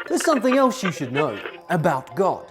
There's something else you should know about God.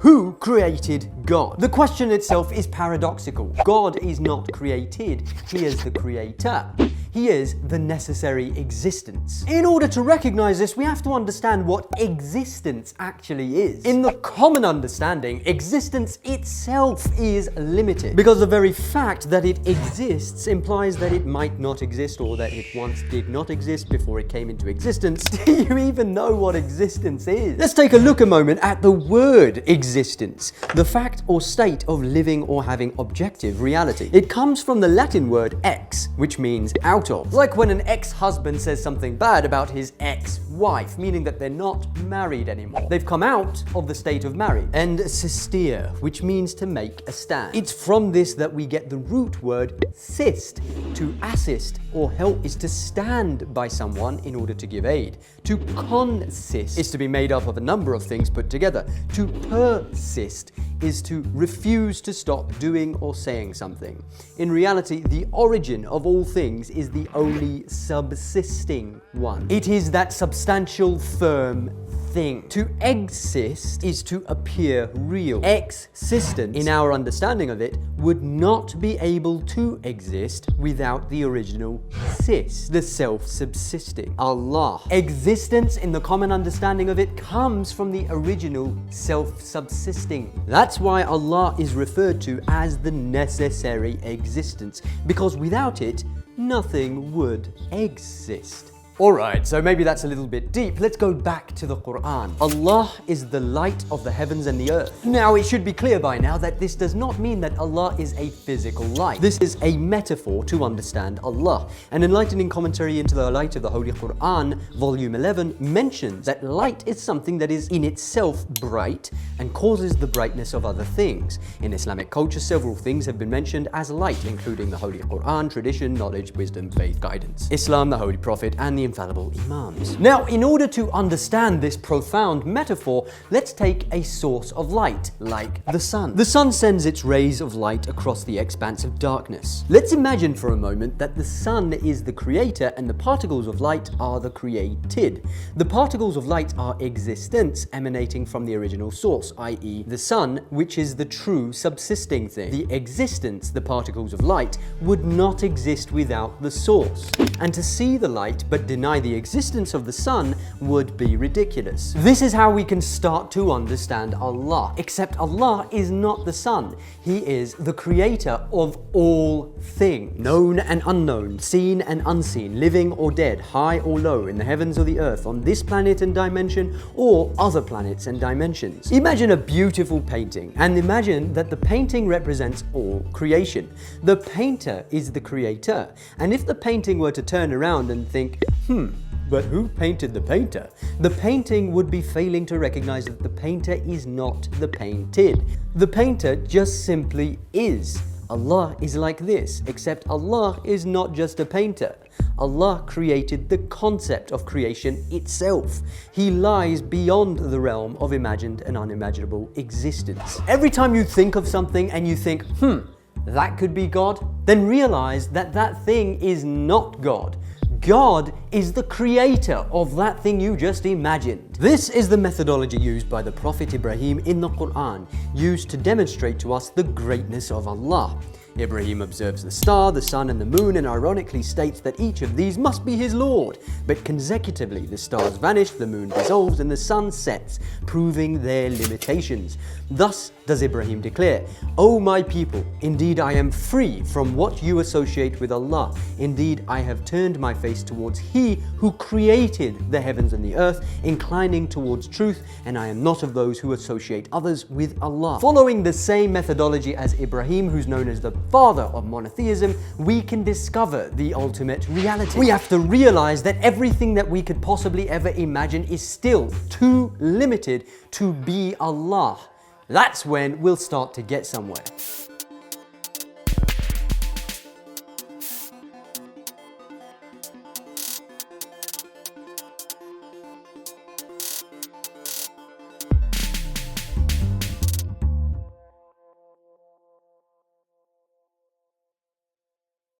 Who created God? The question itself is paradoxical. God is not created, He is the creator. He is the necessary existence. In order to recognize this, we have to understand what existence actually is. In the common understanding, existence itself is limited, because the very fact that it exists implies that it might not exist, or that it once did not exist before it came into existence. Do you even know what existence is? Let's take a look a moment at the word existence, the fact or state of living or having objective reality. It comes from the Latin word ex, which means out of. Like when an ex-husband says something bad about his ex-wife, meaning that they're not married anymore. They've come out of the state of marriage. And sistere, which means to make a stand. It's from this that we get the root word sist. To assist or help is to stand by someone in order to give aid. To consist is to be made up of a number of things put together. To persist is to refuse to stop doing or saying something. In reality, the origin of all things is the only subsisting one. It is that substantial, firm thing. To exist is to appear real. Existence, in our understanding of it, would not be able to exist without the original sis, the self-subsisting, Allah. Existence, in the common understanding of it, comes from the original self-subsisting. That's why Allah is referred to as the necessary existence, because without it, nothing would exist. Alright, so maybe that's a little bit deep. Let's go back to the Quran. Allah is the light of the heavens and the earth. Now, it should be clear by now that this does not mean that Allah is a physical light. This is a metaphor to understand Allah. An enlightening commentary into the light of the Holy Quran, volume 11, mentions that light is something that is in itself bright and causes the brightness of other things. In Islamic culture, several things have been mentioned as light, including the Holy Quran, tradition, knowledge, wisdom, faith, guidance, Islam, the Holy Prophet, and the infallible Imams. Now, in order to understand this profound metaphor, let's take a source of light, like the sun. The sun sends its rays of light across the expanse of darkness. Let's imagine for a moment that the sun is the creator and the particles of light are the created. The particles of light are existence emanating from the original source, i.e. the sun, which is the true subsisting thing. The existence, the particles of light, would not exist without the source. And to see the light but deny the existence of the sun would be ridiculous. This is how we can start to understand Allah. Except Allah is not the sun. He is the creator of all things, known and unknown, seen and unseen, living or dead, high or low, in the heavens or the earth, on this planet and dimension, or other planets and dimensions. Imagine a beautiful painting, and imagine that the painting represents all creation. The painter is the creator, and if the painting were to turn around and think, but who painted the painter? The painting would be failing to recognize that the painter is not the painted. The painter just simply is. Allah is like this, except Allah is not just a painter. Allah created the concept of creation itself. He lies beyond the realm of imagined and unimaginable existence. Every time you think of something and you think, that could be God, then realize that that thing is not God. God is the creator of that thing you just imagined. This is the methodology used by the Prophet Ibrahim in the Quran, used to demonstrate to us the greatness of Allah. Ibrahim observes the star, the sun, and the moon, and ironically states that each of these must be his Lord. But consecutively, the stars vanish, the moon dissolves, and the sun sets, proving their limitations. Thus does Ibrahim declare, O my people, indeed I am free from what you associate with Allah. Indeed, I have turned my face towards He who created the heavens and the earth, inclining towards truth, and I am not of those who associate others with Allah. Following the same methodology as Ibrahim, who's known as the father of monotheism, we can discover the ultimate reality. We have to realize that everything that we could possibly ever imagine is still too limited to be Allah. That's when we'll start to get somewhere.